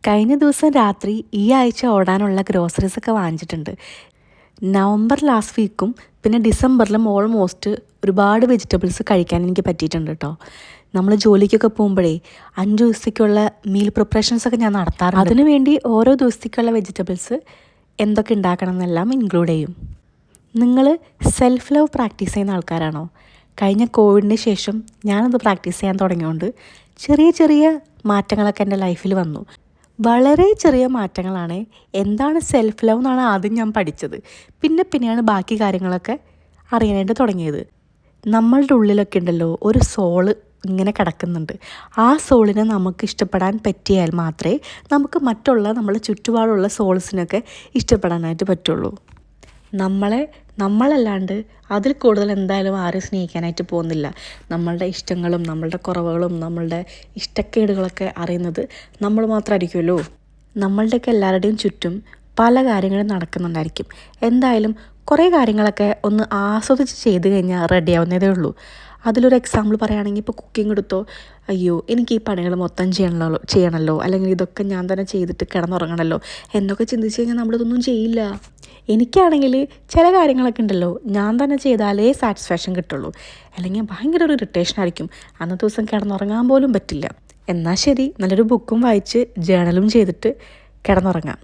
കഴിഞ്ഞ ദിവസം രാത്രി ഈ ആഴ്ച ഓടാനുള്ള ഗ്രോസറീസൊക്കെ വാങ്ങിച്ചിട്ടുണ്ട്. നവംബർ ലാസ്റ്റ് വീക്കും പിന്നെ ഡിസംബറിലും ഓൾമോസ്റ്റ് ഒരുപാട് വെജിറ്റബിൾസ് കഴിക്കാൻ എനിക്ക് പറ്റിയിട്ടുണ്ട് കേട്ടോ. നമ്മൾ ജോലിക്കൊക്കെ പോകുമ്പോഴേ 5 ദിവസത്തേക്കുള്ള മീൽ പ്രിപ്പറേഷൻസൊക്കെ ഞാൻ നടത്താറുണ്ട്. അതിനു വേണ്ടി ഓരോ ദിവസത്തേക്കുള്ള വെജിറ്റബിൾസ് എന്തൊക്കെ ഉണ്ടാക്കണം എന്നെല്ലാം ഇൻക്ലൂഡ് ചെയ്യും. നിങ്ങൾ സെൽഫ് ലവ് പ്രാക്ടീസ് ചെയ്യുന്ന ആൾക്കാരാണോ? കഴിഞ്ഞ കോവിഡിന് ശേഷം ഞാനത് പ്രാക്ടീസ് ചെയ്യാൻ തുടങ്ങിയതുകൊണ്ട് ചെറിയ ചെറിയ മാറ്റങ്ങളൊക്കെ എൻ്റെ ലൈഫിൽ വന്നു. വളരെ ചെറിയ മാറ്റങ്ങളാണ്. എന്താണ് സെൽഫ് ലവ് എന്നാണ് ആദ്യം ഞാൻ പഠിച്ചത്. പിന്നെയാണ് ബാക്കി കാര്യങ്ങളൊക്കെ അറിയാനായിട്ട് തുടങ്ങിയത്. നമ്മളുടെ ഉള്ളിലൊക്കെ ഉണ്ടല്ലോ ഒരു സോള് ഇങ്ങനെ കിടക്കുന്നുണ്ട്. ആ സോളിനെ നമുക്ക് ഇഷ്ടപ്പെടാൻ പറ്റിയാൽ മാത്രമേ നമുക്ക് മറ്റുള്ള നമ്മളെ ചുറ്റുപാടുള്ള സോൾസിനൊക്കെ ഇഷ്ടപ്പെടാനായിട്ട് പറ്റുള്ളൂ. നമ്മളല്ലാണ്ട് അതിൽ കൂടുതൽ എന്തായാലും ആരും സ്നേഹിക്കാനായിട്ട് പോകുന്നില്ല. നമ്മളുടെ ഇഷ്ടങ്ങളും നമ്മളുടെ കുറവുകളും നമ്മളുടെ ഇഷ്ടക്കേടുകളൊക്കെ അറിയുന്നത് നമ്മൾ മാത്രമായിരിക്കുമല്ലോ. നമ്മളുടെയൊക്കെ എല്ലാവരുടെയും ചുറ്റും പല കാര്യങ്ങളും നടക്കുന്നുണ്ടായിരിക്കും. എന്തായാലും കുറേ കാര്യങ്ങളൊക്കെ ഒന്ന് ആസ്വദിച്ച് ചെയ്ത് കഴിഞ്ഞാൽ റെഡിയാവുന്നതേ ഉള്ളൂ. അതിലൊരു എക്സാമ്പിൾ പറയുകയാണെങ്കിൽ ഇപ്പോൾ കുക്കിംഗ് എടുത്തോ, അയ്യോ എനിക്ക് ഈ പണികൾ മൊത്തം ചെയ്യണമല്ലോ അല്ലെങ്കിൽ ഇതൊക്കെ ഞാൻ തന്നെ ചെയ്തിട്ട് കിടന്നുറങ്ങണമല്ലോ എന്നൊക്കെ ചിന്തിച്ച് കഴിഞ്ഞാൽ നമ്മളിതൊന്നും ചെയ്യില്ല. എനിക്കാണെങ്കിൽ ചില കാര്യങ്ങളൊക്കെ ഉണ്ടല്ലോ ഞാൻ തന്നെ ചെയ്താലേ സാറ്റിസ്ഫാക്ഷൻ കിട്ടുള്ളൂ. അല്ലെങ്കിൽ ഭയങ്കര ഒരു ഇറിറ്റേഷൻ ആയിരിക്കും. അന്നത്തെ ദിവസം കിടന്നുറങ്ങാൻ പോലും പറ്റില്ല. എന്നാൽ ശരി, നല്ലൊരു ബുക്കും വായിച്ച് ജേണലും ചെയ്തിട്ട് കിടന്നുറങ്ങാം.